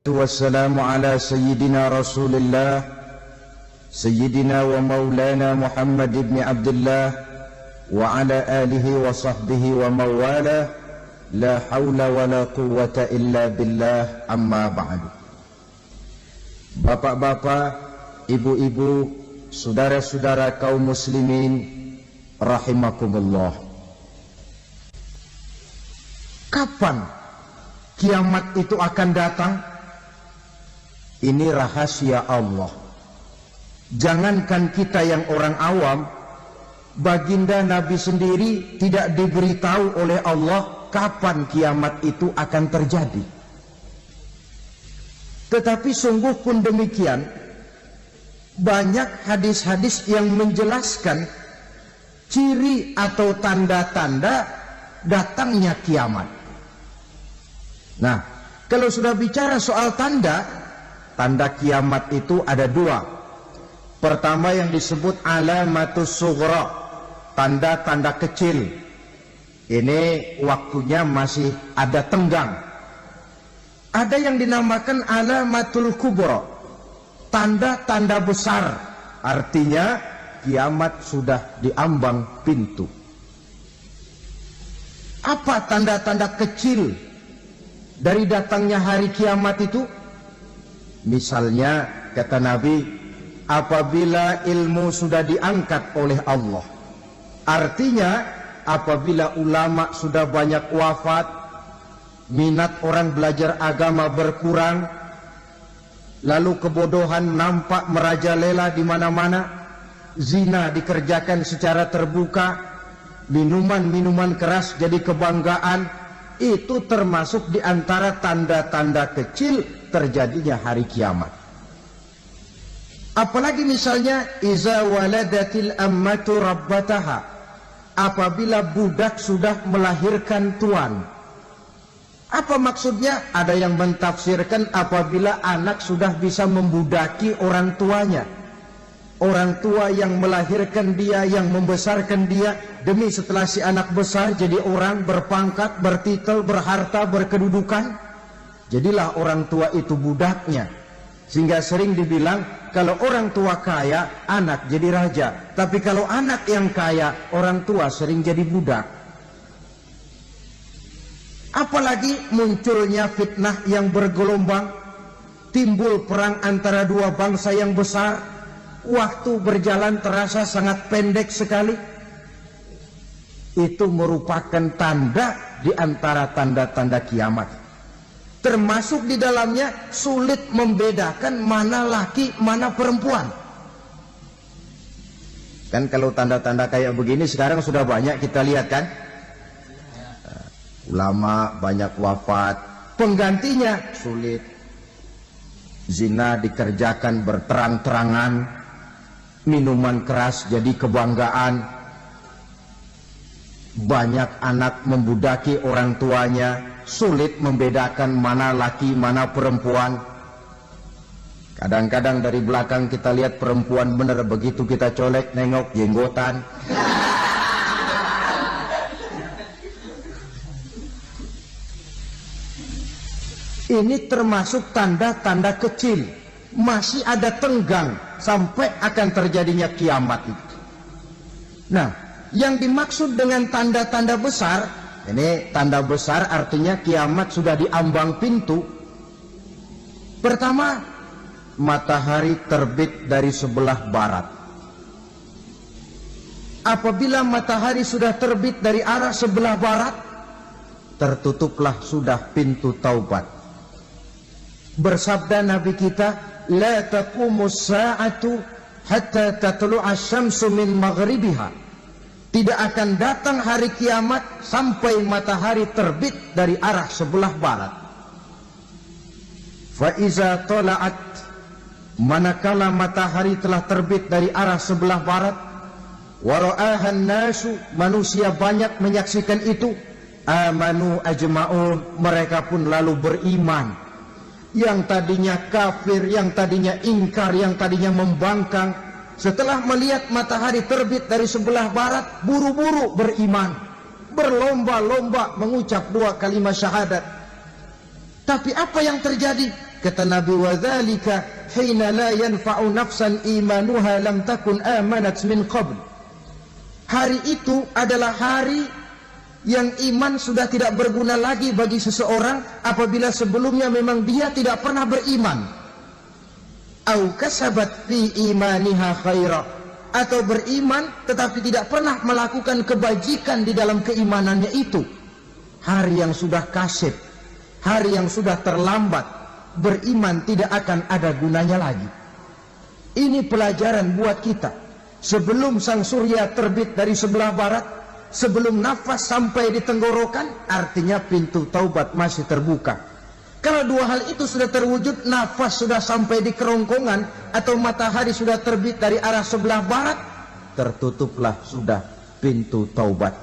Wassalamu ala sayyidina Rasulillah sayyidina wa maulana Muhammad ibn Abdullah wa ala alihi wa sahbihi wa mawala la hawla wa la quwwata illa billah, amma ba'du. Bapak-bapak, ibu-ibu, saudara-saudara kaum muslimin rahimakumullah. Kapan kiamat itu akan datang? Ini rahasia Allah. Jangankan kita yang orang awam, baginda Nabi sendiri tidak diberitahu oleh Allah kapan kiamat itu akan terjadi. Tetapi sungguh pun demikian, banyak hadis-hadis yang menjelaskan ciri atau tanda-tanda datangnya kiamat. Nah, kalau sudah bicara soal tanda kiamat itu ada dua. Pertama yang disebut alamatus sughra, tanda-tanda kecil. Ini waktunya masih ada tenggang. Ada yang dinamakan alamatul kubra, tanda-tanda besar. Artinya kiamat sudah diambang pintu. Apa tanda-tanda kecil dari datangnya hari kiamat itu? Misalnya kata Nabi, apabila ilmu sudah diangkat oleh Allah. Artinya apabila ulama sudah banyak wafat, minat orang belajar agama berkurang, lalu kebodohan nampak merajalela di mana-mana, zina dikerjakan secara terbuka, minuman-minuman keras jadi kebanggaan, itu termasuk di antara tanda-tanda kecil terjadinya hari kiamat. Apalagi misalnya iza waladatil ammatu rabbataha, apabila budak sudah melahirkan tuan. Apa maksudnya? Ada yang mentafsirkan apabila anak sudah bisa membudaki orang tuanya. Orang tua yang melahirkan dia, yang membesarkan dia, demi setelah si anak besar jadi orang berpangkat, bertitel, berharta, berkedudukan, jadilah orang tua itu budaknya. Sehingga sering dibilang kalau orang tua kaya, anak jadi raja. Tapi kalau anak yang kaya, orang tua sering jadi budak. Apalagi munculnya fitnah yang bergelombang, timbul perang antara dua bangsa yang besar, waktu berjalan terasa sangat pendek sekali. Itu merupakan tanda di antara tanda-tanda kiamat. Termasuk di dalamnya sulit membedakan mana laki, mana perempuan. Kan kalau tanda-tanda kayak begini sekarang sudah banyak kita lihat kan. Ulama banyak wafat, penggantinya sulit. Zina dikerjakan berterang-terangan, minuman keras jadi kebanggaan, banyak anak membudaki orang tuanya, sulit membedakan mana laki mana perempuan. Kadang-kadang dari belakang kita lihat perempuan bener, begitu kita colek nengok jenggotan. Ini termasuk tanda-tanda kecil, masih ada tenggang sampai akan terjadinya kiamat itu. Nah, yang dimaksud dengan tanda-tanda besar, ini tanda besar artinya kiamat sudah diambang pintu. Pertama, matahari terbit dari sebelah barat. Apabila matahari sudah terbit dari arah sebelah barat, tertutuplah sudah pintu taubat. Bersabda Nabi kita, la taqumus sa'atu hatta tatlu'a syamsu min maghribiha. Tidak akan datang hari kiamat sampai matahari terbit dari arah sebelah barat. Fa iza tala'at, manakala matahari telah terbit dari arah sebelah barat, wa ra'ahan nasu, manusia banyak menyaksikan itu, amanu ajma'un, mereka pun lalu beriman. Yang tadinya kafir, yang tadinya ingkar, yang tadinya membangkang, setelah melihat matahari terbit dari sebelah barat, buru-buru beriman, berlomba-lomba mengucap dua kalimat syahadat. Tapi apa yang terjadi? kata Nabi, wa dzalika hina la yanfa'u nafsan imanuha lam takun amanat min qabl. Hari itu adalah hari yang iman sudah tidak berguna lagi bagi seseorang apabila sebelumnya memang dia tidak pernah beriman. Au kasabat fi imaniha khaira, atau beriman tetapi tidak pernah melakukan kebajikan di dalam keimanannya itu. Hari yang sudah kasib, hari yang sudah terlambat, beriman tidak akan ada gunanya lagi. Ini pelajaran buat kita. Sebelum sang surya terbit dari sebelah barat, sebelum nafas sampai di tenggorokan, artinya pintu taubat masih terbuka. Kalau dua hal itu sudah terwujud, nafas sudah sampai di kerongkongan atau matahari sudah terbit dari arah sebelah barat, tertutuplah sudah pintu taubat.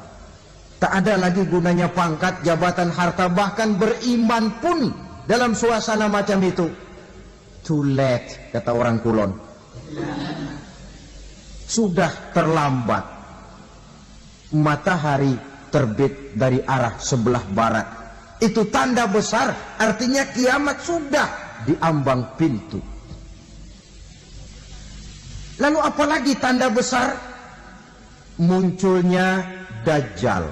Tak ada lagi gunanya pangkat, jabatan, harta, bahkan beriman pun dalam suasana macam itu. Too late, kata orang Kulon. Sudah terlambat. Matahari terbit dari arah sebelah barat. Itu tanda besar, artinya kiamat sudah diambang pintu. Lalu apalagi tanda besar? Munculnya Dajjal.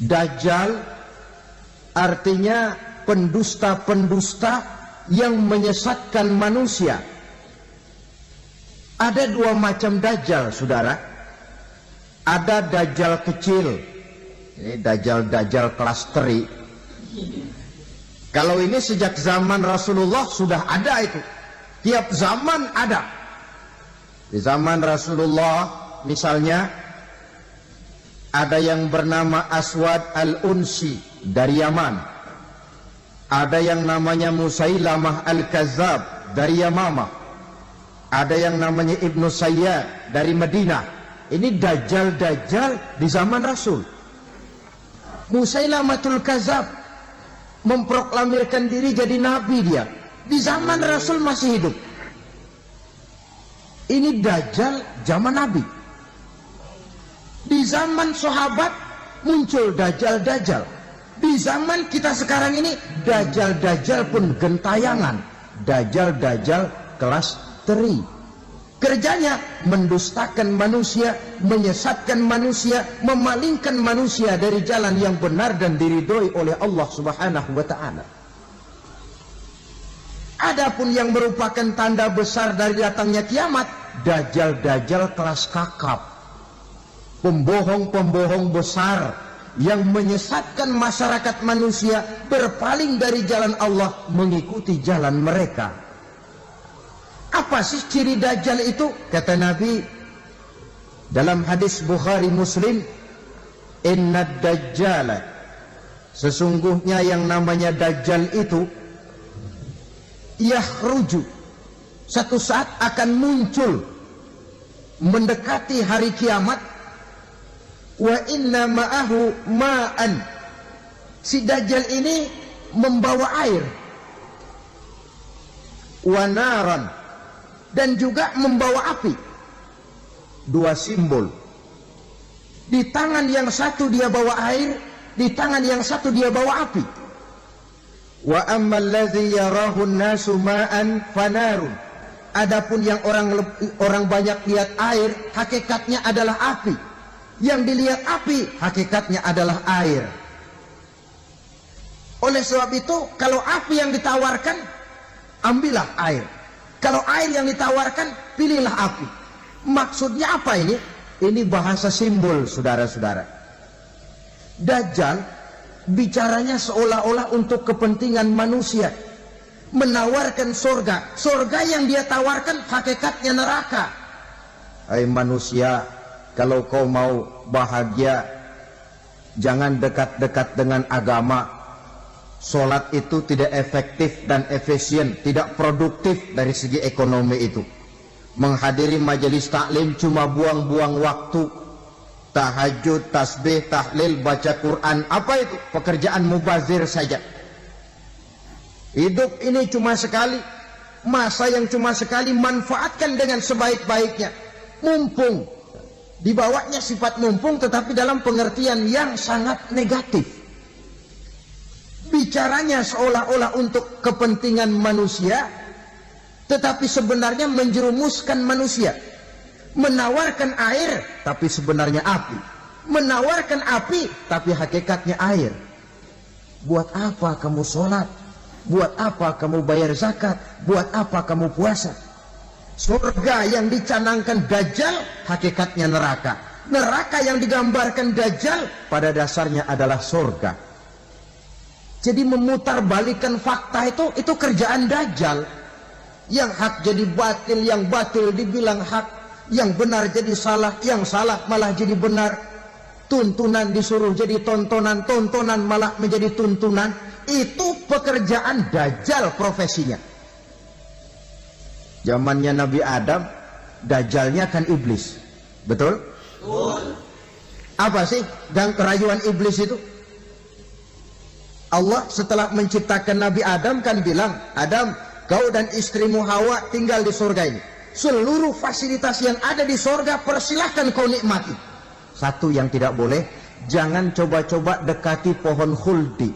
Dajjal artinya pendusta-pendusta yang menyesatkan manusia. Ada dua macam Dajjal, saudara. Ada Dajjal kecil. Ini Dajjal kelas teri. Kalau ini sejak zaman Rasulullah sudah ada itu. Tiap zaman ada. Di zaman Rasulullah misalnya ada yang bernama Aswad al-Unsi dari Yaman. Ada yang namanya Musailamah al-Kazzab dari Yamamah. Ada yang namanya Ibnu Sayyad dari Madinah. Ini Dajjal di zaman Rasul. Musailamatul Kazzab memproklamirkan diri jadi nabi dia. Di zaman Rasul masih hidup. Ini Dajjal zaman Nabi. Di zaman sahabat muncul Dajjal. Di zaman kita sekarang ini Dajjal pun gentayangan. Dajjal kelas teri. Kerjanya mendustakan manusia, menyesatkan manusia, memalingkan manusia dari jalan yang benar dan diridhoi oleh Allah Subhanahu wa taala. Adapun yang merupakan tanda besar dari datangnya kiamat, Dajjal kelas kakap. Pembohong-pembohong besar yang menyesatkan masyarakat manusia berpaling dari jalan Allah mengikuti jalan mereka. Apa sih ciri Dajjal itu? Kata Nabi dalam hadis Bukhari Muslim, Inna Dajjala, sesungguhnya yang namanya Dajjal itu yakhruju, satu saat akan muncul mendekati hari kiamat. Wa inna ma'ahu ma'an, si Dajjal ini membawa air. Wa naran, dan juga membawa api. Dua simbol. Di tangan yang satu dia bawa air, di tangan yang satu dia bawa api. Wa ammal ladzi yarahu an-nasu ma'an fanarun, adapun yang orang banyak lihat air, hakikatnya adalah api. Yang dilihat api, hakikatnya adalah air. Oleh sebab itu, kalau api yang ditawarkan, ambillah air. Kalau air yang ditawarkan, pilihlah api. Maksudnya apa ini? Ini bahasa simbol, saudara-saudara. Dajjal bicaranya seolah-olah untuk kepentingan manusia. Menawarkan surga. Surga yang dia tawarkan hakikatnya neraka. Hai manusia, kalau kau mau bahagia, jangan dekat-dekat dengan agama. Solat itu tidak efektif dan efisien, tidak produktif dari segi ekonomi itu. Menghadiri majelis taklim cuma buang-buang waktu. Tahajud, tasbih, tahlil, baca Quran, apa itu? Pekerjaan mubazir saja. Hidup ini cuma sekali, masa yang cuma sekali, manfaatkan dengan sebaik-baiknya. Mumpung, dibawanya sifat mumpung tetapi dalam pengertian yang sangat negatif. bicaranya seolah-olah untuk kepentingan manusia, tetapi sebenarnya menjerumuskan manusia. Menawarkan air, tapi sebenarnya api. Menawarkan api, tapi hakikatnya air. Buat apa kamu sholat? Buat apa kamu bayar zakat? Buat apa kamu puasa? Surga yang dicanangkan Dajjal, hakikatnya neraka. Neraka yang digambarkan Dajjal, pada dasarnya adalah surga. Jadi memutarbalikkan fakta itu kerjaan Dajjal. Yang hak jadi batil, yang batil dibilang hak. Yang benar jadi salah, yang salah malah jadi benar. Tuntunan disuruh jadi tontonan, tontonan malah menjadi tuntunan. Itu pekerjaan Dajjal profesinya. Zamannya Nabi Adam, Dajjalnya kan iblis. Betul? Betul. Apa sih dan kerayuan iblis itu? Allah setelah menciptakan Nabi Adam kan bilang, Adam, kau dan istrimu Hawa tinggal di surga ini. Seluruh fasilitas yang ada di surga persilahkan kau nikmati. Satu yang tidak boleh, jangan coba-coba dekati pohon khuldi.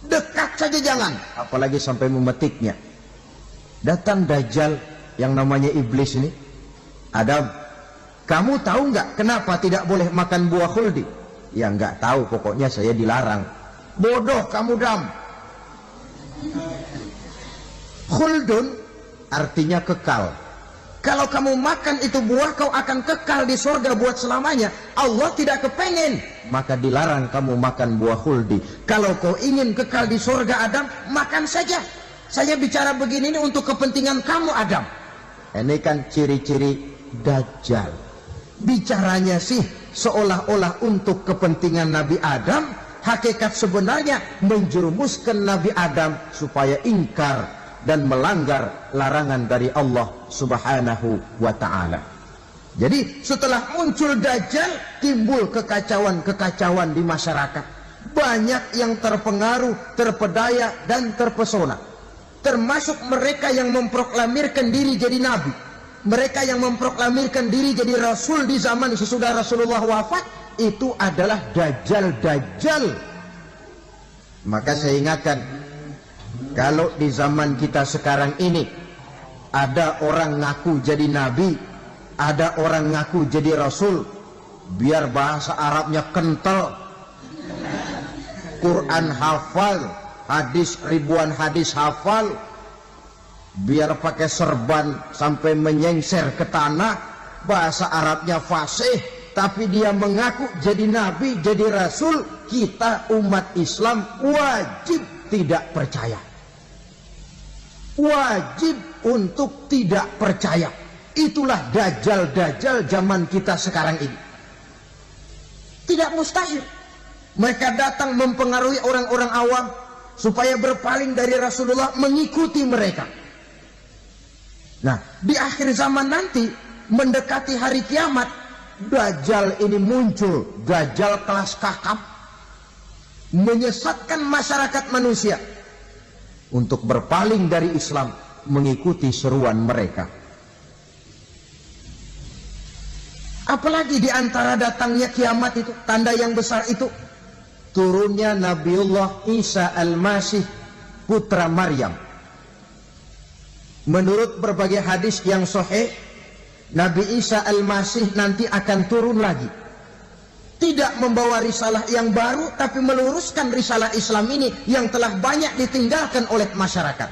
Dekat saja jangan, apalagi sampai memetiknya. Datang Dajjal yang namanya iblis ini. Adam, kamu tahu nggak kenapa tidak boleh makan buah khuldi? Ya nggak tahu, pokoknya saya dilarang. Bodoh kamu, Dam. Khuldun artinya kekal. Kalau kamu makan itu buah, kau akan kekal di surga buat selamanya. Allah tidak kepengen, maka dilarang kamu makan buah khuldi. Kalau kau ingin kekal di surga, Adam, makan saja. Saya bicara begini ini untuk kepentingan kamu, Adam. Ini kan ciri-ciri Dajjal. Bicaranya sih seolah-olah untuk kepentingan Nabi Adam. Hakikat sebenarnya menjerumuskan Nabi Adam supaya ingkar dan melanggar larangan dari Allah Subhanahu wa ta'ala. Jadi setelah muncul Dajjal, timbul kekacauan-kekacauan di masyarakat. Banyak yang terpengaruh, terpedaya dan terpesona. Termasuk mereka yang memproklamirkan diri jadi nabi. Mereka yang memproklamirkan diri jadi rasul di zaman sesudah Rasulullah wafat, itu adalah Dajjal-Dajjal. Maka saya ingatkan, kalau di zaman kita sekarang ini ada orang ngaku jadi nabi, ada orang ngaku jadi rasul, biar bahasa Arabnya kental, Quran hafal, hadis ribuan hadis hafal, biar pakai serban sampai menyengser ke tanah, bahasa Arabnya fasih, tapi dia mengaku jadi nabi, jadi rasul, kita umat Islam wajib tidak percaya. Wajib untuk tidak percaya. Itulah Dajjal-Dajjal zaman kita sekarang ini. Tidak mustahil mereka datang mempengaruhi orang-orang awam supaya berpaling dari Rasulullah, mengikuti mereka. Nah, di akhir zaman nanti, mendekati hari kiamat, Dajjal ini muncul. Dajjal kelas kakap, menyesatkan masyarakat manusia untuk berpaling dari Islam, mengikuti seruan mereka. Apalagi di antara datangnya kiamat itu, tanda yang besar itu, turunnya Nabiullah Isa Al-Masih, putra Maryam. Menurut berbagai hadis yang sahih, Nabi Isa Al-Masih nanti akan turun lagi. Tidak membawa risalah yang baru, tapi meluruskan risalah Islam ini yang telah banyak ditinggalkan oleh masyarakat.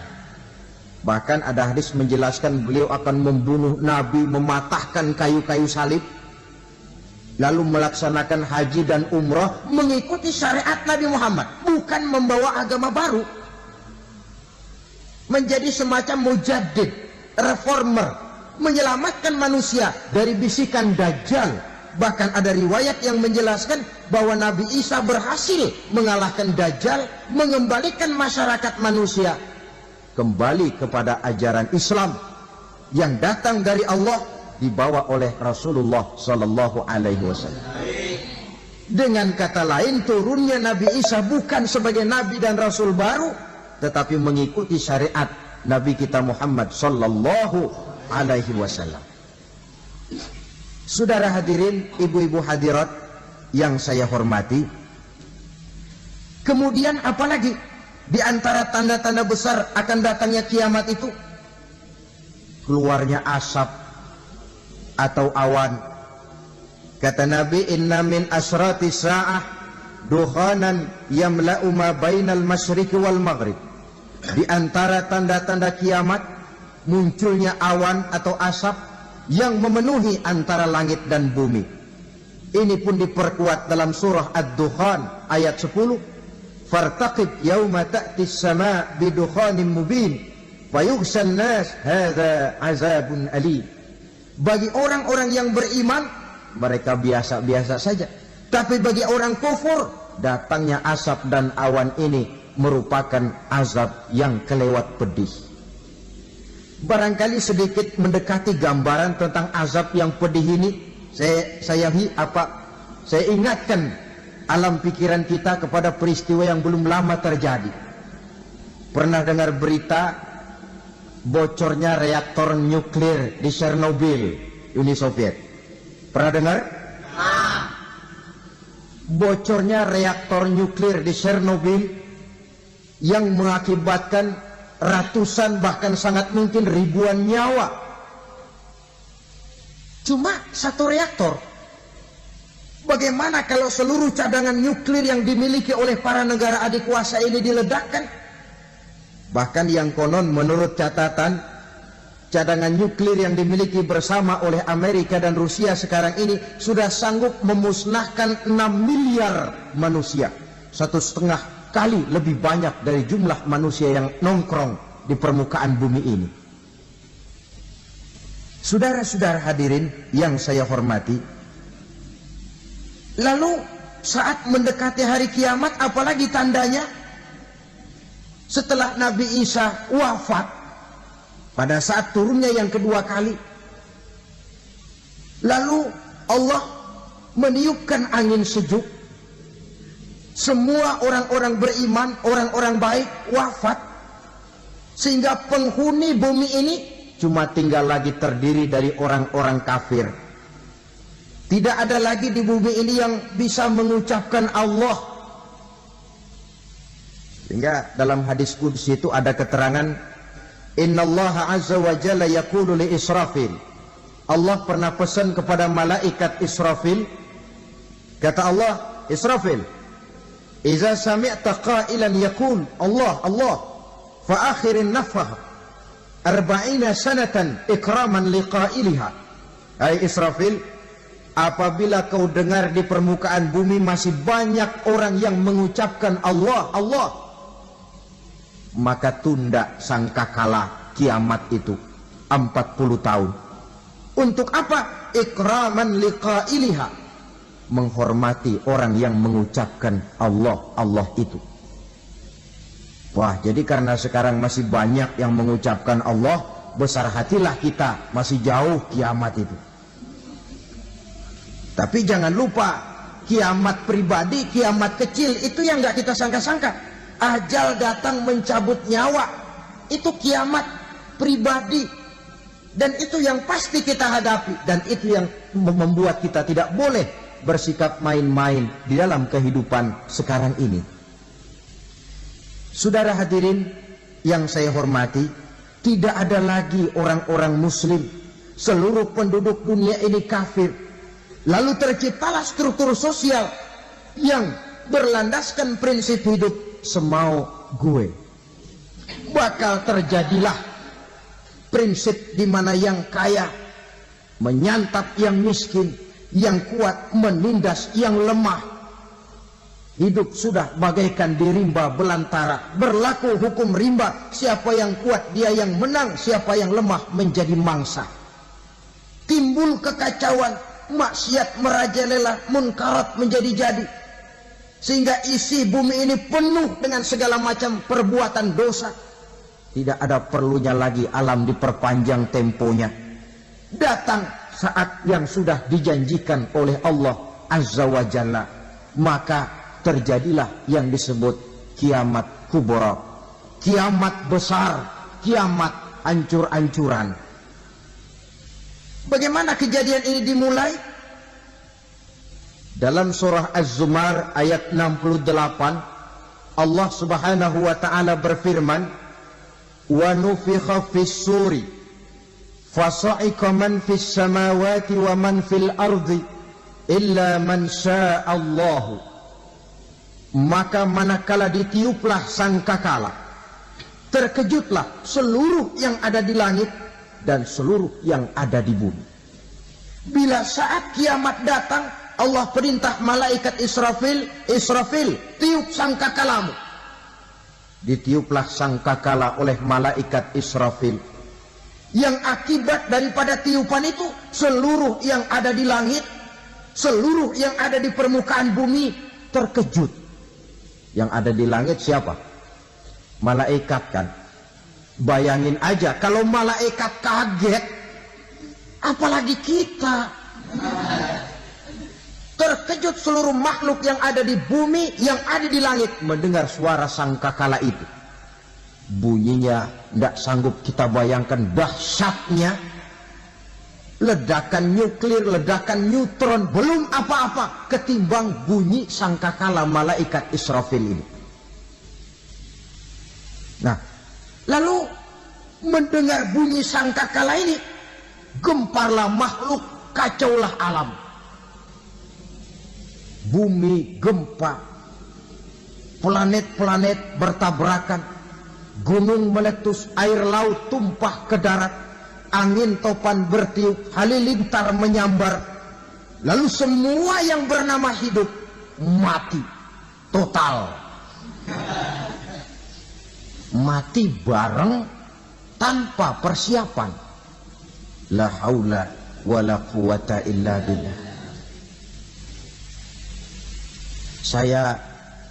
Bahkan ada hadis menjelaskan beliau akan membunuh Nabi, mematahkan kayu-kayu salib, lalu melaksanakan haji dan umrah mengikuti syariat Nabi Muhammad, bukan membawa agama baru. Menjadi semacam mujaddid, reformer, menyelamatkan manusia dari bisikan Dajjal. Bahkan ada riwayat yang menjelaskan bahwa Nabi Isa berhasil mengalahkan Dajjal, mengembalikan masyarakat manusia kembali kepada ajaran Islam yang datang dari Allah, dibawa oleh Rasulullah Sallallahu Alaihi Wasallam. Dengan kata lain, turunnya Nabi Isa bukan sebagai Nabi dan Rasul baru, tetapi mengikuti syariat Nabi kita Muhammad Sallallahu Alaihi Wasallam. Saudara hadirin, ibu-ibu hadirat yang saya hormati, kemudian apalagi Di antara tanda-tanda besar akan datangnya kiamat itu keluarnya asap atau awan. Kata Nabi, inna min asrati sa'ah dukhanan yamla'u ma bainal masyriqi wal maghrib. Di antara tanda-tanda kiamat munculnya awan atau asap yang memenuhi antara langit dan bumi. Ini pun diperkuat dalam surah Ad-Dukhan ayat 10. Fartaqib yawma ta'ti as-sama' bidukhanin mubin fayughshan nas hadza 'azabun alim. Bagi orang-orang yang beriman mereka biasa-biasa saja, tapi bagi orang kufur datangnya asap dan awan ini merupakan azab yang kelewat pedih. Barangkali sedikit mendekati gambaran tentang azab yang pedih ini, saya ingatkan alam pikiran kita kepada peristiwa yang belum lama terjadi. Pernah dengar berita bocornya reaktor nuklir di Chernobyl, Uni Soviet? Pernah dengar? Bocornya reaktor nuklir di Chernobyl yang mengakibatkan ratusan bahkan sangat mungkin ribuan nyawa. Cuma satu reaktor. Bagaimana kalau seluruh cadangan nuklir yang dimiliki oleh para negara adik kuasa ini diledakkan? Bahkan yang konon menurut catatan, cadangan nuklir yang dimiliki bersama oleh Amerika dan Rusia sekarang ini sudah sanggup memusnahkan 6 miliar manusia. 1,5 kali lebih banyak dari jumlah manusia yang nongkrong di permukaan bumi ini. Saudara-saudara hadirin yang saya hormati, lalu saat mendekati hari kiamat, apalagi tandanya? Setelah Nabi Isa wafat, pada saat turunnya yang kedua kali, lalu Allah meniupkan angin sejuk. Semua orang-orang beriman, orang-orang baik wafat, sehingga penghuni bumi ini cuma tinggal lagi terdiri dari orang-orang kafir. Tidak ada lagi di bumi ini yang bisa mengucapkan Allah. Sehingga dalam hadis qudsi itu ada keterangan, innallaha azza wa jalla yaqulu li Israfil. Allah pernah pesan kepada malaikat Israfil. Kata Allah, Israfil, iza sami'ta qailan yaqul Allah Allah fa akhirin nafah 40 sanatan ikraman liqailiha. Hai Israfil, apabila kau dengar di permukaan bumi masih banyak orang yang mengucapkan Allah, Allah, maka tunda sangkakala kiamat itu 40 tahun. Untuk apa? Ikraman liqailiha, menghormati orang yang mengucapkan Allah, Allah itu. Wah, jadi karena sekarang masih banyak yang mengucapkan Allah, besar hatilah kita, masih jauh kiamat itu. Tapi jangan lupa, kiamat pribadi, kiamat kecil, itu yang gak kita sangka-sangka. Ajal datang mencabut nyawa, itu kiamat pribadi. Dan itu yang pasti kita hadapi. Dan itu yang membuat kita tidak boleh bersikap main-main di dalam kehidupan sekarang ini. Saudara hadirin yang saya hormati, tidak ada lagi orang-orang muslim. Seluruh penduduk dunia ini kafir. Lalu terciptalah struktur sosial yang berlandaskan prinsip hidup semau gue. Bakal terjadilah prinsip di mana yang kaya menyantap yang miskin, yang kuat menindas yang lemah. Hidup sudah bagaikan di rimba belantara. Berlaku hukum rimba, siapa yang kuat dia yang menang, siapa yang lemah menjadi mangsa. Timbul kekacauan, maksiat merajalela, munkarat menjadi-jadi, sehingga isi bumi ini penuh dengan segala macam perbuatan dosa. Tidak ada perlunya lagi alam diperpanjang temponya. Datang saat yang sudah dijanjikan oleh Allah Azza wa Jalla, maka terjadilah yang disebut kiamat kubra, kiamat besar, kiamat hancur-hancuran. Bagaimana kejadian ini dimulai? Dalam surah Az-Zumar ayat 68, Allah Subhanahu wa taala berfirman, "Wa nufikha fis suri fasa'iqa man fis samawati wa man fil ardi illa man syaa Allah." Maka manakala ditiuplah sangkakala, terkejutlah seluruh yang ada di langit dan seluruh yang ada di bumi. Bila saat kiamat datang, Allah perintah malaikat Israfil, tiup sangkakalamu. Ditiuplah sangkakala oleh malaikat Israfil. Yang akibat daripada tiupan itu, seluruh yang ada di langit, seluruh yang ada di permukaan bumi terkejut. Yang ada di langit siapa? Malaikat kan. Bayangin aja kalau malaikat kaget, apalagi kita. Terkejut seluruh makhluk yang ada di bumi, yang ada di langit mendengar suara sangkakala itu. Bunyinya tidak sanggup kita bayangkan dahsyatnya. Ledakan nuklir, ledakan neutron, belum apa-apa ketimbang bunyi sangkakala malaikat Israfil ini. Nah, lalu mendengar bunyi sangkakala ini, gemparlah makhluk, kacaulah alam. Bumi gempa, planet-planet bertabrakan, gunung meletus, air laut tumpah ke darat, angin topan bertiup, halilintar menyambar. Lalu semua yang bernama hidup mati total. Mati bareng tanpa persiapan. La haula wala quwata illa billah. Saya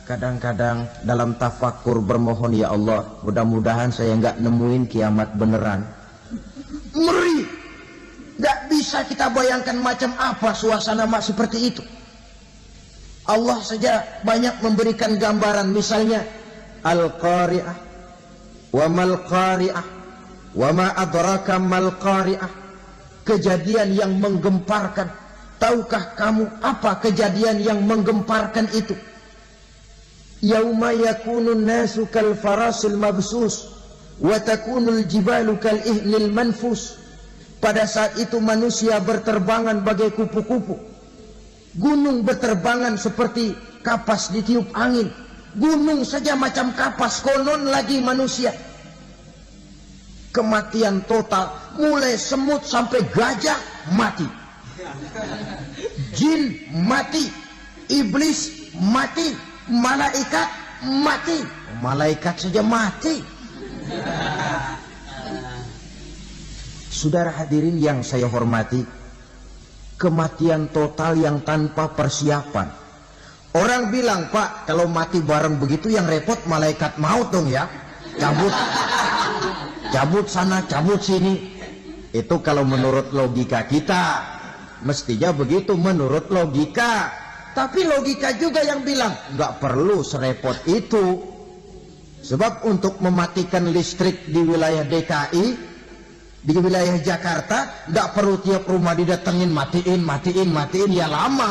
kadang-kadang dalam tafakur bermohon, ya Allah, mudah-mudahan saya nggak nemuin kiamat beneran. Ngeri, nggak bisa kita bayangkan macam apa suasana seperti itu. Allah saja banyak memberikan gambaran, misalnya Al-Qari'ah, wa mal qari'ah, wa ma adraka mal qari'ah. Kejadian yang menggemparkan. Tahukah kamu apa kejadian yang menggemparkan itu? Yauma yakunun nasu kal farasil mabsus wa takunul jibalu kal ihnil manfus. Pada saat itu manusia berterbangan bagai kupu-kupu. Gunung berterbangan seperti kapas ditiup angin. Gunung saja macam kapas, konon lagi manusia. Kematian total, mulai semut sampai gajah mati. Jin mati, iblis mati, malaikat mati. Malaikat saja mati. Saudara hadirin yang saya hormati, kematian total yang tanpa persiapan. Orang bilang, Pak, kalau mati bareng begitu yang repot malaikat maut dong ya. Cabut sana, cabut sini. Itu kalau menurut logika kita. Mestinya begitu menurut logika. Tapi logika juga yang bilang nggak perlu serepot itu. Sebab untuk mematikan listrik di wilayah DKI, di wilayah Jakarta, nggak perlu tiap rumah didatengin matiin, ya lama.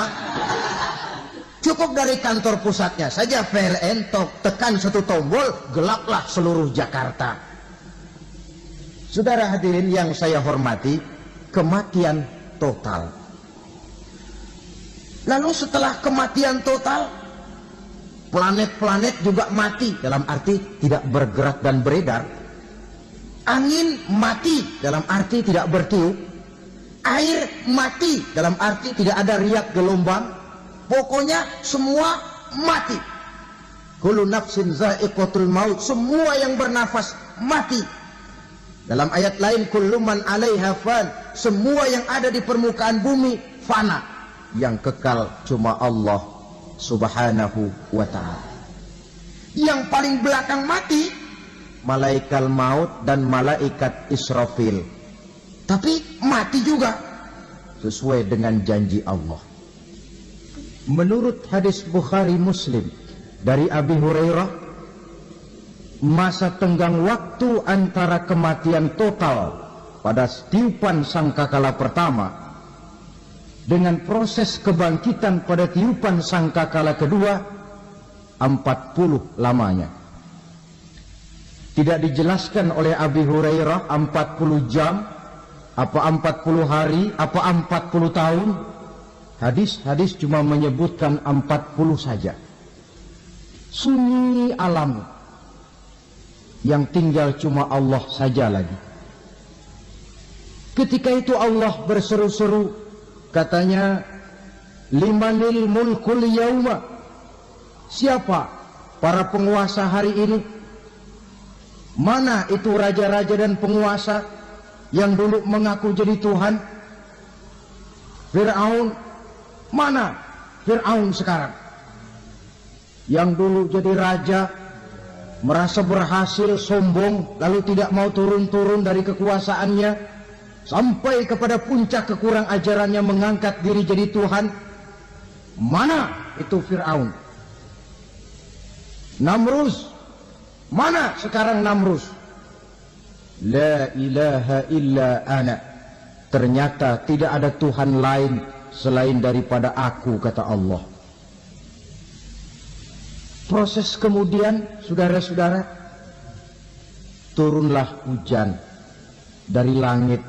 Cukup dari kantor pusatnya saja PLN tekan satu tombol, gelaplah seluruh Jakarta. Saudara hadirin yang saya hormati, kematian total. Lalu setelah kematian total, planet-planet juga mati, dalam arti tidak bergerak dan beredar. Angin mati, dalam arti tidak bertiup. Air mati, dalam arti tidak ada riak gelombang. Pokoknya semua mati. Kullu nafsin za'iqatul maut, semua yang bernafas mati. Dalam ayat lain, kullu man 'alaiha fan, semua yang ada di permukaan bumi fana. Yang kekal cuma Allah Subhanahu wa ta'ala. Yang paling belakang mati malaikat maut dan malaikat Israfil. Tapi mati juga sesuai dengan janji Allah. Menurut hadis Bukhari Muslim dari Abi Hurairah, masa tenggang waktu antara kematian total pada tiupan sangkakala pertama dengan proses kebangkitan pada tiupan sangkakala kedua 40 lamanya. Tidak dijelaskan oleh Abi Hurairah 40 jam, apa 40 hari, apa 40 tahun. Hadis-hadis cuma menyebutkan 40 saja. Sunyi alam, yang tinggal cuma Allah saja lagi. Ketika itu Allah berseru-seru, katanya, limanil mulkul yauma. Siapa para penguasa hari ini? Mana itu raja-raja dan penguasa yang dulu mengaku jadi Tuhan? Fir'aun. Mana Fir'aun sekarang? Yang dulu jadi raja, merasa berhasil, sombong, lalu tidak mau turun-turun dari kekuasaannya, sampai kepada puncak kekurang ajarannya mengangkat diri jadi Tuhan. Mana itu Fir'aun? Namrus. Mana sekarang Namrus? La ilaha illa ana. Ternyata tidak ada Tuhan lain selain daripada aku, kata Allah. Proses kemudian, saudara-saudara, turunlah hujan dari langit.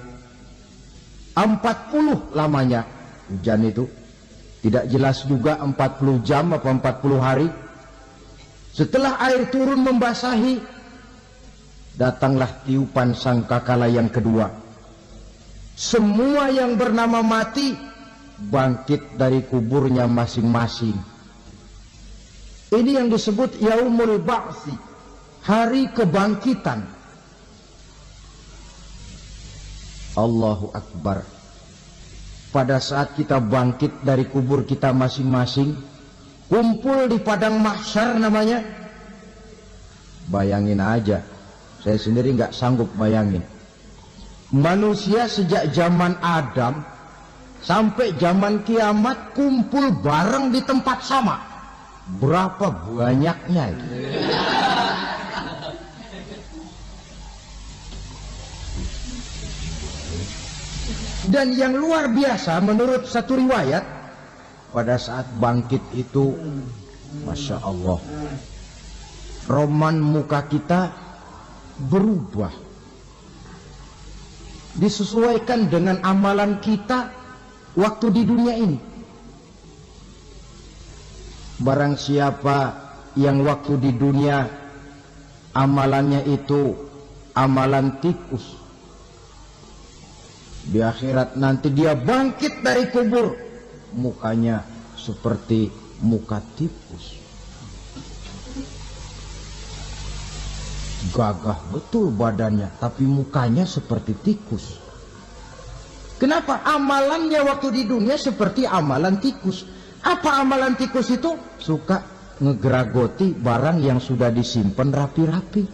40 lamanya hujan itu. Tidak jelas juga 40 jam apa 40 hari. Setelah air turun membasahi, datanglah tiupan sangkakala yang kedua. Semua yang bernama mati bangkit dari kuburnya masing-masing. Ini yang disebut Yaumul Ba'thi, hari kebangkitan. Allahu Akbar. Pada saat kita bangkit dari kubur kita masing-masing, kumpul di padang mahsyar namanya. Bayangin aja, saya sendiri nggak sanggup bayangin. Manusia sejak zaman Adam sampai zaman kiamat kumpul bareng di tempat sama. Berapa banyaknya itu? Dan yang luar biasa menurut satu riwayat, pada saat bangkit itu, Masya Allah, roman muka kita berubah, disesuaikan dengan amalan kita waktu di dunia ini. Barang siapa yang waktu di dunia amalannya itu amalan tikus, di akhirat nanti dia bangkit dari kubur, mukanya seperti muka tikus. Gagah betul badannya, tapi mukanya seperti tikus. Kenapa? Amalannya waktu di dunia seperti amalan tikus. Apa amalan tikus itu? Suka ngegeragoti barang yang sudah disimpan rapi-rapi.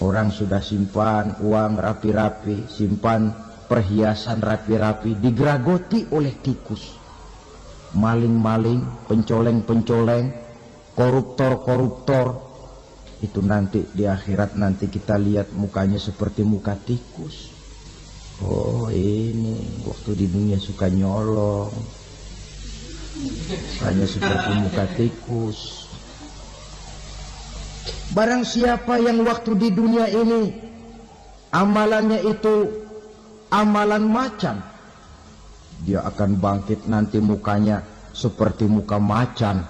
Orang sudah simpan uang rapi-rapi, simpan perhiasan rapi-rapi, digeragoti oleh tikus. Maling-maling, pencoleng-pencoleng, koruptor-koruptor. Itu nanti di akhirat nanti kita lihat mukanya seperti muka tikus. Oh, ini waktu di dunia suka nyolong, hanya seperti muka tikus. Barang siapa yang waktu di dunia ini amalannya itu amalan macan, dia akan bangkit nanti mukanya seperti muka macan.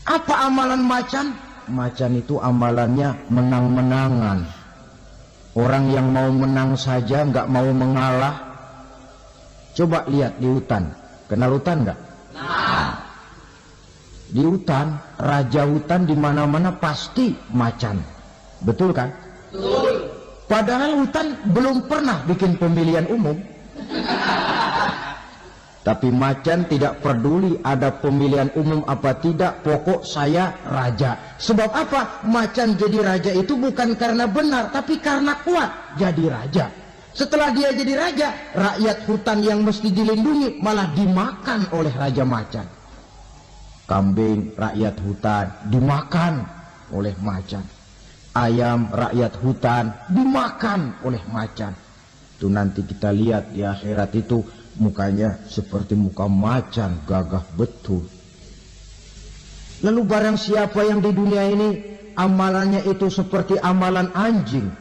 Apa amalan macan? Macan itu amalannya menang-menangan. Orang yang mau menang saja, nggak mau mengalah. Coba lihat di hutan. Kenal hutan nggak? Nah. Di hutan, raja hutan di mana-mana pasti macan. Betul kan? Betul. Padahal hutan belum pernah bikin pemilihan umum. Tapi macan tidak peduli ada pemilihan umum apa tidak, pokok saya raja. Sebab apa? Macan jadi raja itu bukan karena benar, tapi karena kuat jadi raja. Setelah dia jadi raja, rakyat hutan yang mesti dilindungi malah dimakan oleh raja macan. Kambing rakyat hutan dimakan oleh macan. Ayam rakyat hutan dimakan oleh macan. Itu nanti kita lihat di akhirat itu mukanya seperti muka macan, gagah betul. Lalu barang siapa yang di dunia ini amalannya itu seperti amalan anjing,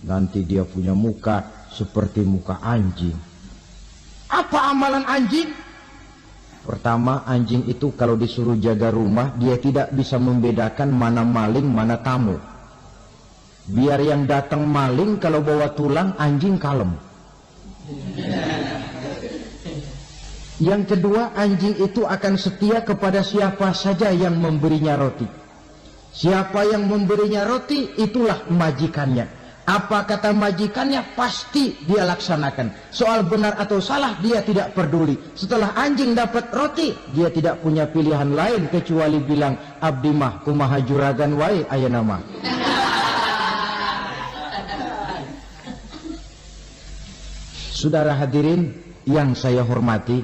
nanti dia punya muka seperti muka anjing. Apa amalan anjing? Pertama, anjing itu kalau disuruh jaga rumah, dia tidak bisa membedakan mana maling, mana tamu. Biar yang datang maling, kalau bawa tulang, anjing kalem. Yang kedua, anjing itu akan setia kepada siapa saja yang memberinya roti. Siapa yang memberinya roti, itulah majikannya. Apa kata majikannya, pasti dia laksanakan. Soal benar atau salah, dia tidak peduli. Setelah anjing dapat roti, dia tidak punya pilihan lain kecuali bilang, abdi mah kumaha juragan wae ayeuna mah. Saudara hadirin yang saya hormati,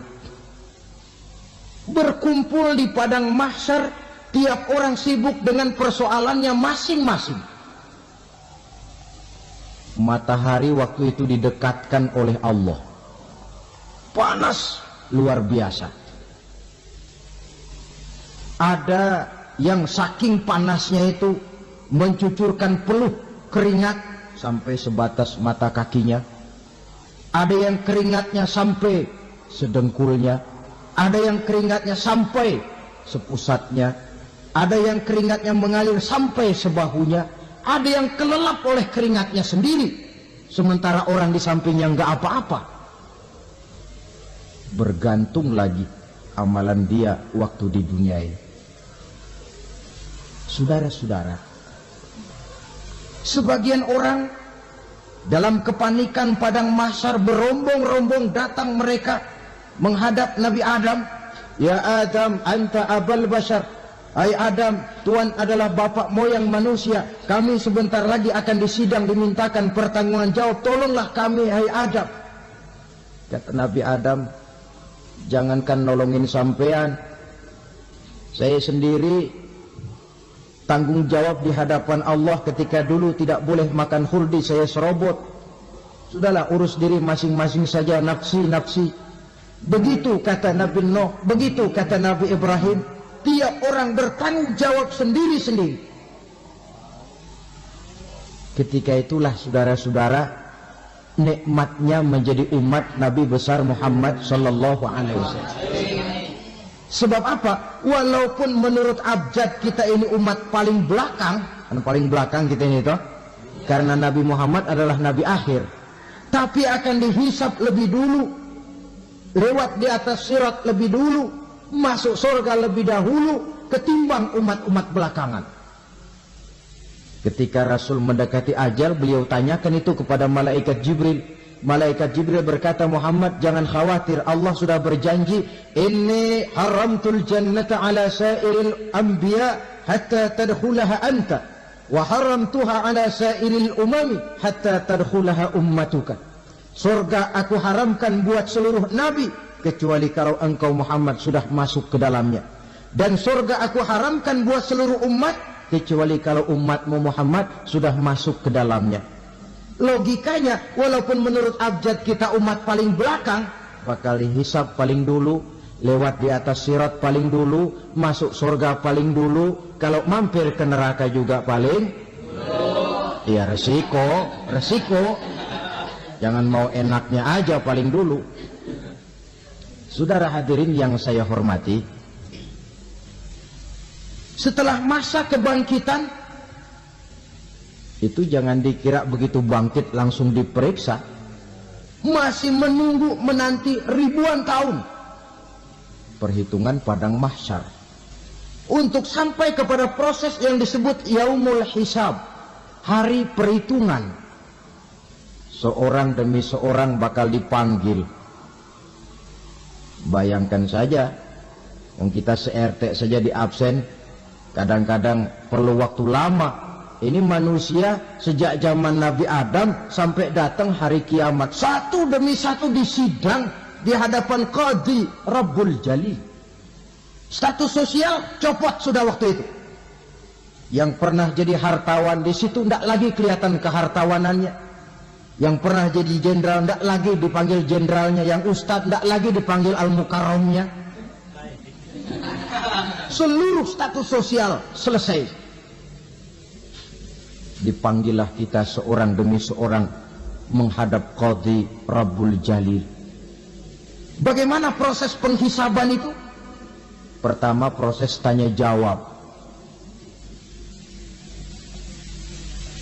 berkumpul di padang mahsyar, tiap orang sibuk dengan persoalannya masing-masing. Matahari waktu itu didekatkan oleh Allah, panas luar biasa. Ada yang saking panasnya itu mencucurkan peluh keringat sampai sebatas mata kakinya. Ada yang keringatnya sampai sedengkulnya, ada yang keringatnya sampai sepusatnya, ada yang keringatnya mengalir sampai sebahunya. Ada yang kelelap oleh keringatnya sendiri, sementara orang di sampingnya nggak apa-apa. Bergantung lagi amalan dia waktu di dunia ini. Saudara-saudara, sebagian orang dalam kepanikan padang mahsyar berombong-rombong datang mereka menghadap Nabi Adam. Ya Adam, anta abal bashar. Hai Adam, Tuhan adalah bapak moyang manusia. Kami sebentar lagi akan disidang, dimintakan pertanggungan jawab. Tolonglah kami, hai Adam. Kata Nabi Adam, jangankan nolongin sampean, saya sendiri tanggung jawab di hadapan Allah. Ketika dulu tidak boleh makan khuldi, saya serobot. Sudahlah, urus diri masing-masing saja, nafsi-nafsi. Begitu kata Nabi Nuh, begitu kata Nabi Ibrahim. Tiap orang bertanggung jawab sendiri-sendiri. Ketika itulah saudara-saudara, nikmatnya menjadi umat Nabi besar Muhammad sallallahu alaihi wasallam. Sebab apa? Walaupun menurut abjad kita ini umat paling belakang, kan paling belakang kita ini toh, karena Nabi Muhammad adalah Nabi akhir, tapi akan dihisab lebih dulu, lewat di atas sirat lebih dulu, masuk surga lebih dahulu ketimbang umat-umat belakangan. Ketika Rasul mendekati ajal, beliau tanyakan itu kepada malaikat Jibril. Malaikat Jibril berkata, Muhammad jangan khawatir, Allah sudah berjanji, inni haramtul jannata ala sairil anbiya hatta tadkhulaha anta wa haramtuha ala sairil umami hatta tadkhulaha ummatuka. Surga aku haramkan buat seluruh nabi kecuali kalau engkau Muhammad sudah masuk ke dalamnya, dan surga aku haramkan buat seluruh umat kecuali kalau umatmu Muhammad sudah masuk ke dalamnya. Logikanya, walaupun menurut abjad kita umat paling belakang, bakal dihisab paling dulu, lewat di atas sirat paling dulu, masuk surga paling dulu, kalau mampir ke neraka juga paling ya resiko. Jangan mau enaknya aja paling dulu. Saudara hadirin yang saya hormati, setelah masa kebangkitan itu jangan dikira begitu bangkit langsung diperiksa, masih menunggu menanti ribuan tahun perhitungan padang mahsyar untuk sampai kepada proses yang disebut yaumul hisab, hari perhitungan. Seorang demi seorang bakal dipanggil. Bayangkan saja, kita se-RT saja di absen, kadang-kadang perlu waktu lama. Ini manusia sejak zaman Nabi Adam sampai datang hari kiamat, satu demi satu disidang di hadapan Qadhi Rabbul Jali. Status sosial copot sudah waktu itu. Yang pernah jadi hartawan di situ tidak lagi kelihatan kehartawanannya. Yang pernah jadi jenderal tidak lagi dipanggil jenderalnya, yang ustadz tidak lagi dipanggil al-mukarramnya. seluruh status sosial selesai. Dipanggillah kita seorang demi seorang menghadap Qadhi Rabbul Jalil. Bagaimana proses penghisaban itu? Pertama, proses tanya jawab.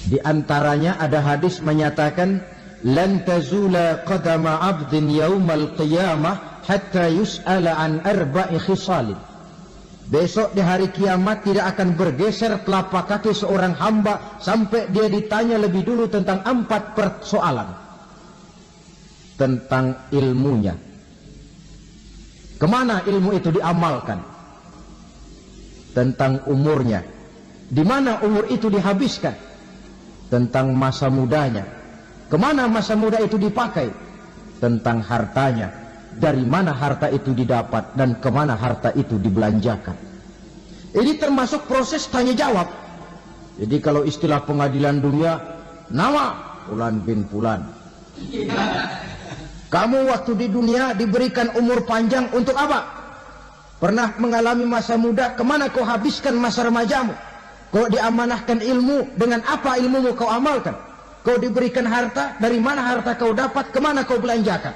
Di antaranya ada hadis menyatakan, lan tazula qadama 'abdin yaumal qiyamah hatta yus'ala an arba'i khisalin. Besok di hari kiamat tidak akan bergeser telapak kaki seorang hamba sampai dia ditanya lebih dulu tentang 4 persoalan. Tentang ilmunya. Kemana ilmu itu diamalkan? Tentang umurnya. Di mana umur itu dihabiskan? Tentang masa mudanya. Kemana masa muda itu dipakai? Tentang hartanya. Dari mana harta itu didapat dan kemana harta itu dibelanjakan. Ini termasuk proses tanya jawab. Jadi kalau istilah pengadilan dunia, nama Fulan bin Fulan. Kamu waktu di dunia diberikan umur panjang untuk apa? Pernah mengalami masa muda, kemana kau habiskan masa remajamu? Kau diamanahkan ilmu, dengan apa ilmumu kau amalkan? Kau diberikan harta, dari mana harta kau dapat, kemana kau belanjakan?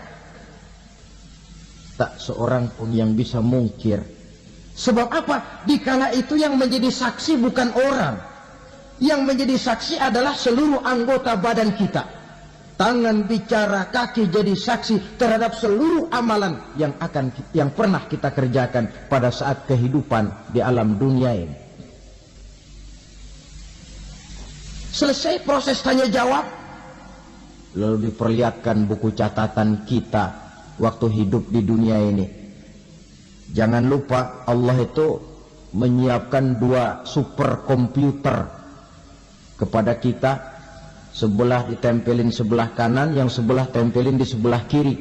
Tak seorang pun yang bisa mungkir. Sebab apa? Dikala itu yang menjadi saksi bukan orang. Yang menjadi saksi adalah seluruh anggota badan kita. Tangan bicara, kaki jadi saksi terhadap seluruh amalan yang pernah kita kerjakan pada saat kehidupan di alam dunia ini. Selesai proses tanya jawab, lalu diperlihatkan buku catatan kita waktu hidup di dunia ini. Jangan lupa Allah itu menyiapkan 2 superkomputer kepada kita. Sebelah ditempelin sebelah kanan, yang sebelah tempelin di sebelah kiri.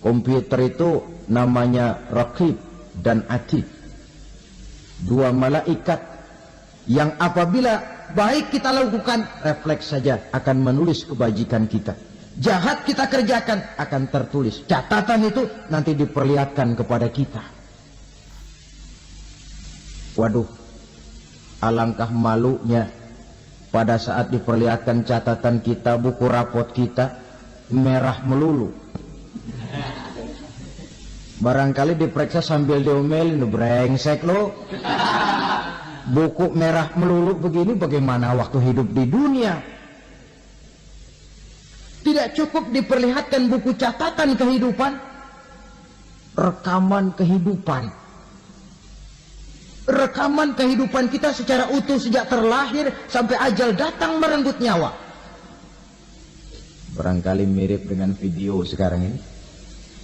Komputer itu namanya Raqib dan Atid. 2 malaikat yang apabila baik kita lakukan, refleks saja akan menulis kebajikan kita. Jahat kita kerjakan, akan tertulis. Catatan itu nanti diperlihatkan kepada kita. Waduh, alangkah malunya pada saat diperlihatkan catatan kita, buku rapot kita merah melulu. Barangkali diperiksa sambil diomelin, brengsek lo. Buku merah melulu begini, bagaimana waktu hidup di dunia? Tidak cukup diperlihatkan buku catatan kehidupan, rekaman kehidupan. Rekaman kehidupan kita secara utuh sejak terlahir sampai ajal datang merenggut nyawa. Barangkali mirip dengan video sekarang ini,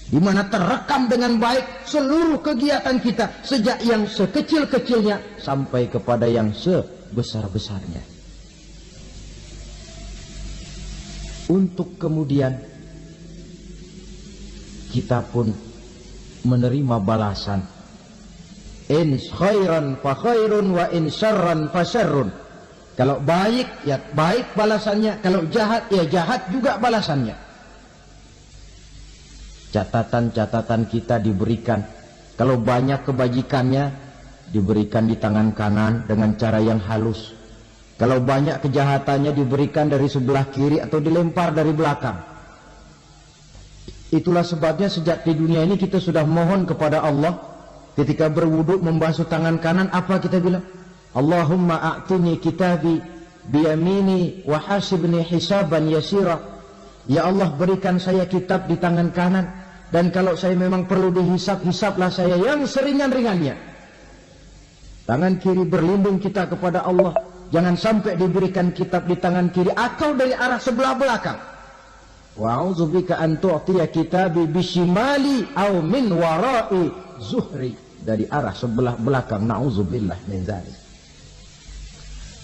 di mana terekam dengan baik seluruh kegiatan kita sejak yang sekecil-kecilnya sampai kepada yang sebesar-besarnya. Untuk kemudian kita pun menerima balasan. In khairan fa khairun wa in syarran fa syarrun. Kalau baik ya baik balasannya, kalau jahat ya jahat juga balasannya. Catatan-catatan kita diberikan. Kalau banyak kebajikannya diberikan di tangan kanan dengan cara yang halus. Kalau banyak kejahatannya diberikan dari sebelah kiri atau dilempar dari belakang. Itulah sebabnya sejak di dunia ini kita sudah mohon kepada Allah. Ketika berwudu membasuh tangan kanan, apa kita bilang? Allahumma a'tini kitabi biyamini wa hasibni hisaban yasira. Ya Allah, berikan saya kitab di tangan kanan, dan kalau saya memang perlu dihisab, hisablah saya yang seringan-ringannya. Tangan kiri berlindung kita kepada Allah. Jangan sampai diberikan kitab di tangan kiri atau dari arah sebelah belakang. Wa a'udzubika an tu'tiya kitabi bishimali aw min wara'i zuhri, dari arah sebelah belakang. Na'udzubillah min dzalik.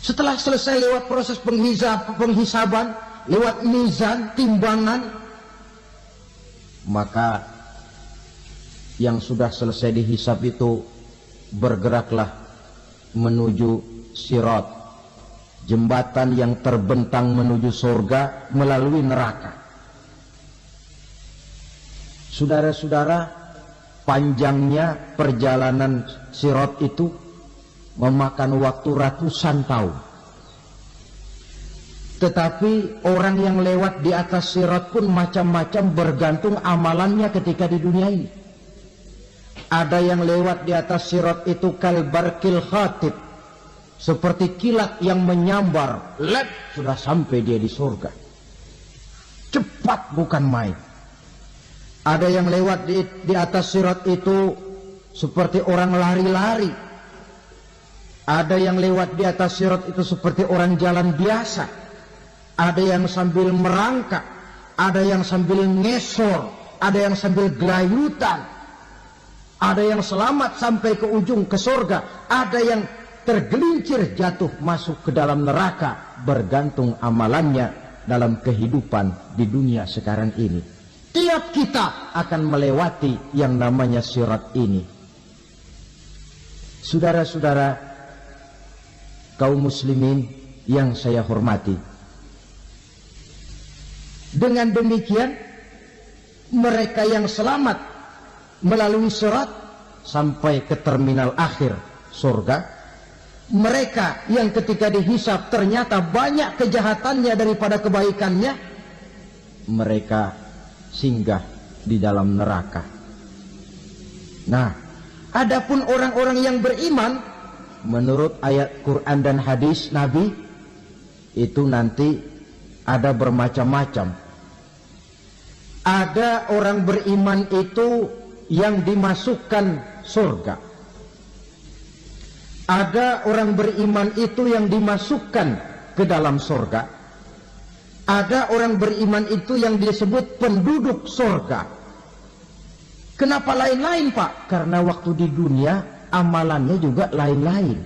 Setelah selesai lewat proses penghisaban, lewat mizan, timbangan, maka yang sudah selesai dihisab itu bergeraklah menuju sirat, jembatan yang terbentang menuju surga melalui neraka. Saudara-saudara, panjangnya perjalanan sirat itu memakan waktu ratusan tahun. Tetapi orang yang lewat di atas sirat pun macam-macam, bergantung amalannya ketika di dunia ini. Ada yang lewat di atas sirat itu kalbarkil khatib, seperti kilat yang menyambar, lep, sudah sampai dia di surga. Cepat bukan main. Ada yang lewat di atas sirat itu seperti orang lari-lari. Ada yang lewat di atas sirat itu seperti orang jalan biasa. Ada yang sambil merangkak, ada yang sambil ngesor, ada yang sambil gelayutan. Ada yang selamat sampai ke ujung ke surga, ada yang tergelincir jatuh masuk ke dalam neraka, bergantung amalannya dalam kehidupan di dunia sekarang ini. Tiap kita akan melewati yang namanya sirat ini. Saudara-saudara kaum muslimin yang saya hormati, dengan demikian mereka yang selamat melalui sirat sampai ke terminal akhir surga, mereka yang ketika dihisab ternyata banyak kejahatannya daripada kebaikannya, mereka singgah di dalam neraka. Nah, adapun orang-orang yang beriman menurut ayat Quran dan hadis Nabi itu nanti ada bermacam-macam. Ada orang beriman itu yang dimasukkan surga. Ada orang beriman itu yang dimasukkan ke dalam surga. Ada orang beriman itu yang disebut penduduk surga. Kenapa lain-lain, Pak? Karena waktu di dunia amalannya juga lain-lain.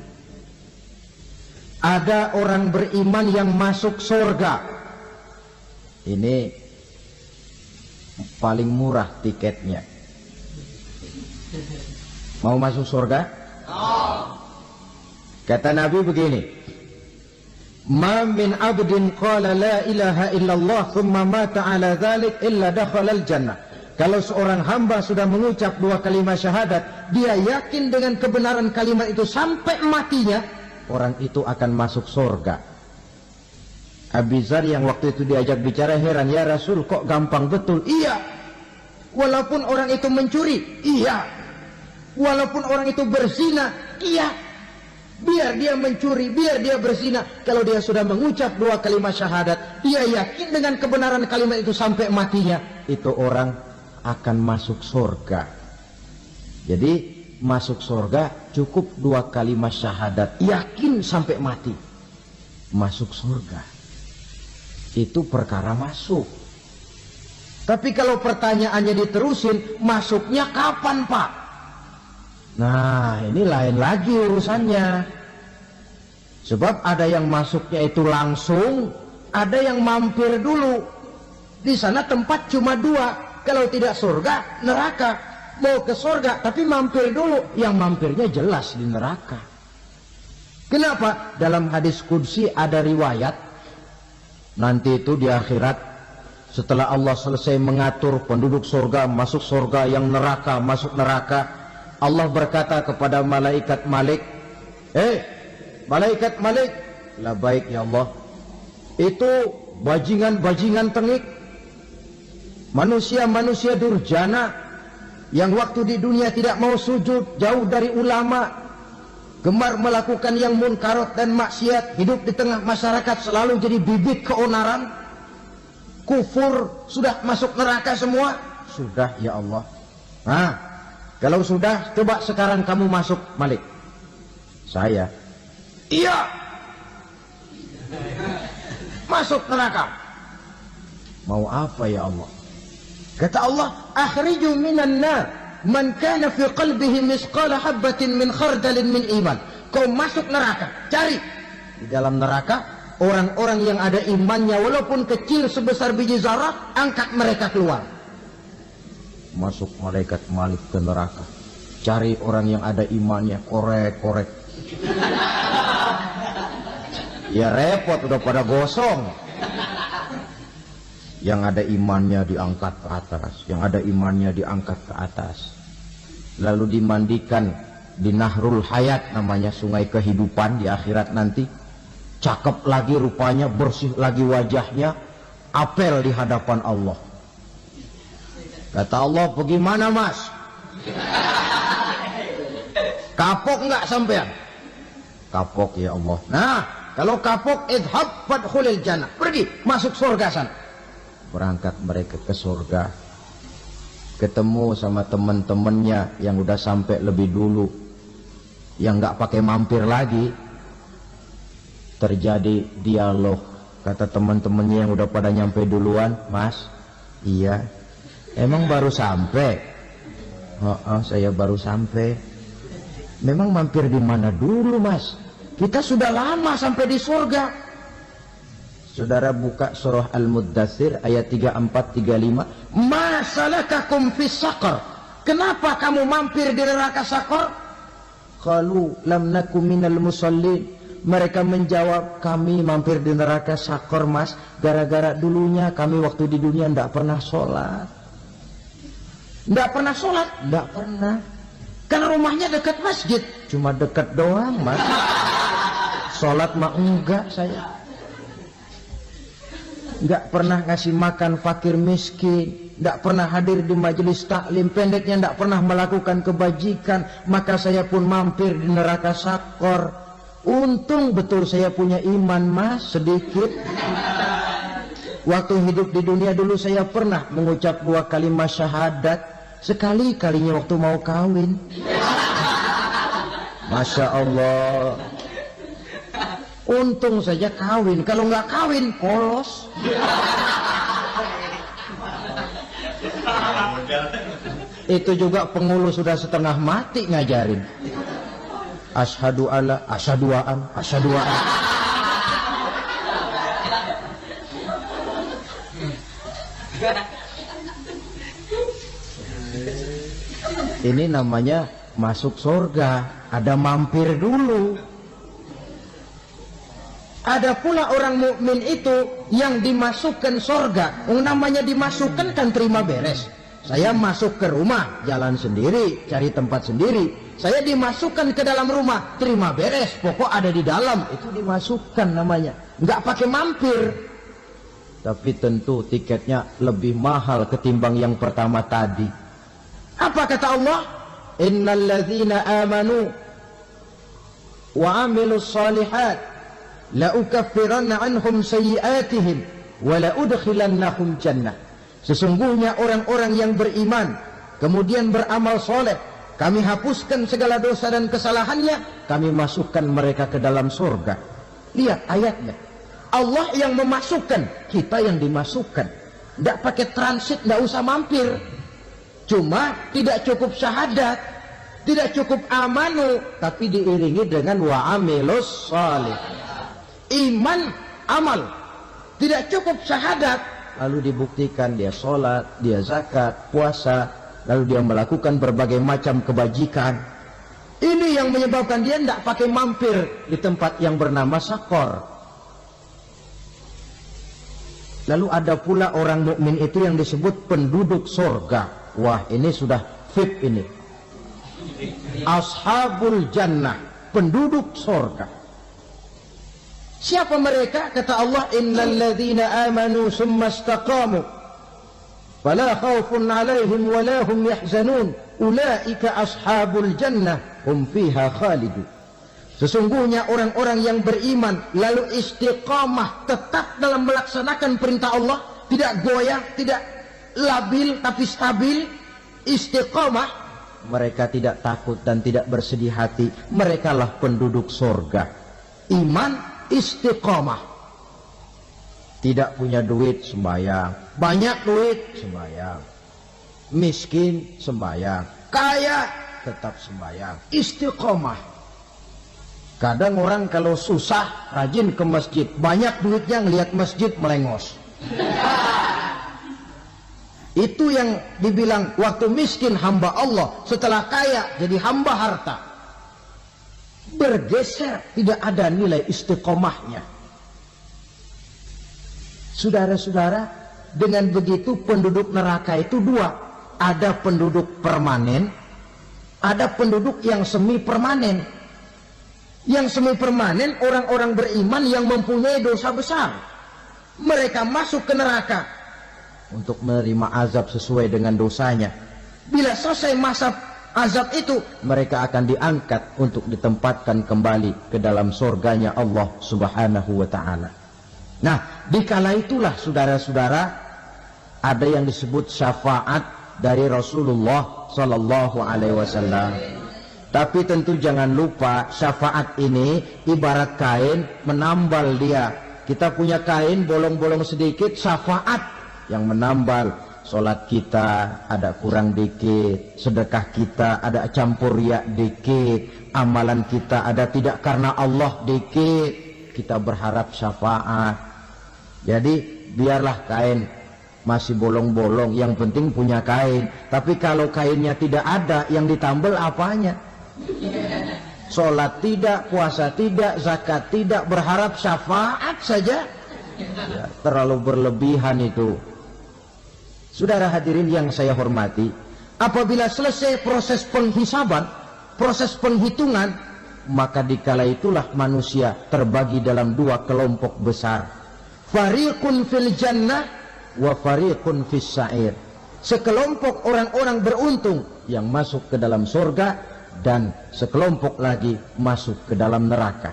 Ada orang beriman yang masuk surga. Ini paling murah tiketnya. Mau masuk surga? Kata Nabi begini, ma min abdin qala la ilaha illallah thumma mata ala dhalik illa dakhalal jannah. Kalau seorang hamba sudah mengucap 2 kalimat syahadat, dia yakin dengan kebenaran kalimat itu sampai matinya, orang itu akan masuk surga. Abi Dzar yang waktu itu diajak bicara heran, ya Rasul kok gampang betul? Iya. Walaupun orang itu mencuri, iya. Walaupun orang itu berzina, iya. Biar dia mencuri, biar dia berzina, kalau dia sudah mengucap 2 kalimat syahadat, dia yakin dengan kebenaran kalimat itu sampai matinya, itu orang akan masuk surga. Jadi masuk surga cukup 2 kalimat syahadat, yakin sampai mati, masuk surga. Itu perkara masuk. Tapi kalau pertanyaannya diterusin, masuknya kapan, Pak? Nah, ini lain lagi urusannya. Sebab ada yang masuknya itu langsung, ada yang mampir dulu. Di sana tempat cuma 2. Kalau tidak surga, neraka. Mau ke surga, tapi mampir dulu. Yang mampirnya jelas di neraka. Kenapa? Dalam hadis qudsi ada riwayat, nanti itu di akhirat, setelah Allah selesai mengatur penduduk surga, masuk surga, yang neraka, masuk neraka, Allah berkata kepada malaikat Malik, malaikat Malik, labaik ya Allah. Itu bajingan-bajingan tengik, manusia-manusia durjana, yang waktu di dunia tidak mau sujud, jauh dari ulama, gemar melakukan yang munkarat dan maksiat, hidup di tengah masyarakat selalu jadi bibit keonaran, kufur, sudah masuk neraka semua. Sudah ya Allah. Nah, kalau sudah, coba sekarang kamu masuk, Malik. Saya. Iya. Masuk neraka. Mau apa ya Allah? Kata Allah, akhriju minan nar man kana fi qalbihi misqala habatin min khardalin min iman. Kau masuk neraka, cari di dalam neraka orang-orang yang ada imannya walaupun kecil sebesar biji zarah, angkat mereka keluar. Masuk malaikat Malik ke neraka, cari orang yang ada imannya, korek-korek. Ya repot, udah pada gosong. Yang ada imannya diangkat ke atas, yang ada imannya diangkat ke atas. lalu dimandikan di Nahrul Hayat, namanya sungai kehidupan di akhirat nanti. Cakep lagi rupanya, bersih lagi wajahnya, apel di hadapan Allah. Kata Allah, bagaimana mas? Kapok nggak sampean? Kapok ya Allah. Nah, kalau kapok, idhab fadkhulil jannah, pergi masuk surga sana. Berangkat mereka ke surga, ketemu sama teman-temannya yang udah sampai lebih dulu, yang nggak pakai mampir lagi. Terjadi dialog. Kata teman-temannya yang udah pada nyampe duluan, mas, iya, emang baru sampai? Oh, saya baru sampai. Memang mampir di mana dulu mas? Kita sudah lama sampai di surga. Saudara buka surah Al-Muddatsir ayat 34-35. Masalakakum fis saqar? Kenapa kamu mampir di neraka Saqar? Qalu lam nakum minal musallin. Mereka menjawab, kami mampir di neraka Saqar mas, gara-gara dulunya kami waktu di dunia tidak pernah sholat. Tidak pernah sholat? Tidak pernah. Karena rumahnya dekat masjid. Cuma dekat doang mas. Sholat mah enggak saya. Enggak pernah ngasih makan fakir miskin. Tidak pernah hadir di majelis taklim. Pendeknya tidak pernah melakukan kebajikan. Maka saya pun mampir di neraka Saqar. Untung betul saya punya iman mas, sedikit. Waktu hidup di dunia dulu saya pernah mengucap 2 kalimat syahadat. Sekali-kalinya waktu mau kawin. Masya Allah. Untung saja kawin. Kalau nggak kawin, polos. Itu juga pengulu sudah setengah mati ngajarin. Asyhadu alla, asyaduaan, asyaduaan. Ini namanya masuk surga, ada mampir dulu. Ada pula orang mukmin itu yang dimasukkan surga. Namanya dimasukkan kan terima beres. Saya masuk ke rumah, jalan sendiri, cari tempat sendiri. Saya dimasukkan ke dalam rumah, terima beres, pokok ada di dalam, itu dimasukkan namanya. Nggak pakai mampir. Tapi tentu tiketnya lebih mahal ketimbang yang pertama tadi. Apa kata Allah? Innal ladzina amanu wa amilus shalihat la ukaffiranna anhum sayyi'atihim wa la udkhilannahum jannah. Sesungguhnya orang-orang yang beriman kemudian beramal soleh, kami hapuskan segala dosa dan kesalahannya, kami masukkan mereka ke dalam surga. Lihat ayatnya. Allah yang memasukkan, kita yang dimasukkan. Tidak pakai transit, tidak usah mampir. Cuma tidak cukup syahadat, tidak cukup amanu, tapi diiringi dengan wa'amilus salih. Iman, amal. Tidak cukup syahadat, lalu dibuktikan dia sholat, dia zakat, puasa, lalu dia melakukan berbagai macam kebajikan. Ini yang menyebabkan dia tidak pakai mampir di tempat yang bernama Saqar. Lalu ada pula orang mukmin itu yang disebut penduduk surga. Wah, ini sudah VIP ini. Ashabul jannah, penduduk surga. Siapa mereka? Kata Allah, innal ladzina amanu summa istaqamu fala khaufun 'alaihim wa la hum yahzanun ulaika ashabul jannah hum fiha khalidun. Sesungguhnya orang-orang yang beriman lalu istiqamah, tetap dalam melaksanakan perintah Allah, tidak goyah, tidak labil tapi stabil, istiqamah, mereka tidak takut dan tidak bersedih hati. Merekalah penduduk surga. Iman, istiqamah. Tidak punya duit, sembahyang. Banyak duit, sembahyang. Miskin, sembahyang. Kaya, tetap sembahyang. Istiqamah. Kadang orang kalau susah rajin ke masjid, banyak duitnya ngelihat masjid melengos. Itu yang dibilang waktu miskin hamba Allah, setelah kaya jadi hamba harta. Bergeser, tidak ada nilai istiqomahnya. Saudara-saudara, dengan begitu penduduk neraka itu dua. Ada penduduk permanen, Ada penduduk yang semi permanen. Yang semi permanen orang-orang beriman yang mempunyai dosa besar. Mereka masuk ke neraka untuk menerima azab sesuai dengan dosanya. Bila selesai masa azab itu, mereka akan diangkat untuk ditempatkan kembali ke dalam surganya Allah Subhanahu wa ta'ala. Nah, dikala itulah saudara-saudara, ada yang disebut syafaat dari Rasulullah Sallallahu Alaihi Wasallam. Tapi tentu jangan lupa, syafaat ini ibarat kain menambal dia. Kita punya kain bolong-bolong sedikit, syafaat yang menambal. Sholat kita ada kurang dikit, sedekah kita ada campur riak dikit, amalan kita ada tidak karena Allah dikit, kita berharap syafaat. Jadi biarlah kain masih bolong-bolong, yang penting punya kain. Tapi kalau kainnya tidak ada, yang ditambal apanya? Sholat tidak, puasa tidak, zakat tidak, berharap syafaat saja, ya, terlalu berlebihan itu. Saudara hadirin yang saya hormati, apabila selesai proses penghisaban, proses penghitungan, maka dikala itulah manusia terbagi dalam dua kelompok besar. Fariqun fil jannah wa fariqun fis sa'ir. Sekelompok orang-orang beruntung yang masuk ke dalam surga, dan sekelompok lagi masuk ke dalam neraka.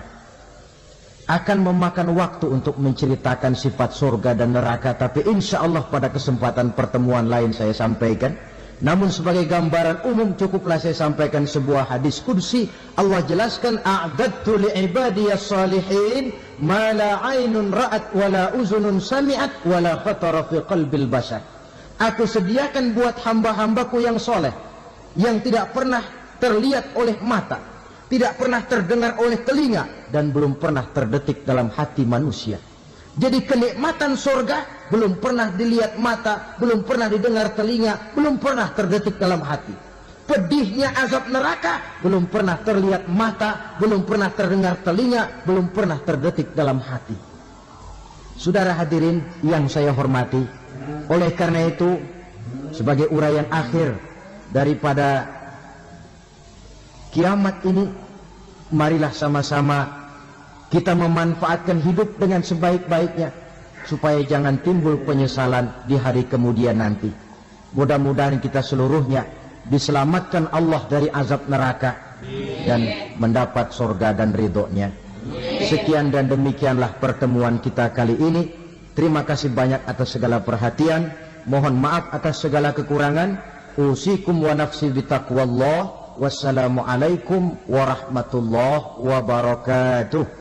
Akan memakan waktu untuk menceritakan sifat surga dan neraka, tapi insya Allah pada kesempatan pertemuan lain saya sampaikan. Namun sebagai gambaran umum cukuplah saya sampaikan sebuah hadis qudsi. Allah jelaskan, a'dadtu li'ibadiyas salihin ma la aynun ra'at wa la uzunun sami'at wa la khatara fi qalbil bashar. Aku sediakan buat hamba-hambaku yang soleh, yang tidak pernah terlihat oleh mata, tidak pernah terdengar oleh telinga, dan belum pernah terdetik dalam hati manusia. Jadi kenikmatan surga belum pernah dilihat mata, belum pernah didengar telinga, belum pernah terdetik dalam hati. Pedihnya azab neraka belum pernah terlihat mata, belum pernah terdengar telinga, belum pernah terdetik dalam hati. Saudara hadirin yang saya hormati, oleh karena itu sebagai uraian akhir daripada kiamat ini, marilah sama-sama kita memanfaatkan hidup dengan sebaik-baiknya, supaya jangan timbul penyesalan di hari kemudian nanti. Mudah-mudahan kita seluruhnya diselamatkan Allah dari azab neraka dan mendapat surga dan ridhonya. Sekian dan demikianlah pertemuan kita kali ini. Terima kasih banyak atas segala perhatian. Mohon maaf atas segala kekurangan. Usikum wa nafsi bitaqwallah. Wassalamualaikum warahmatullahi wabarakatuh.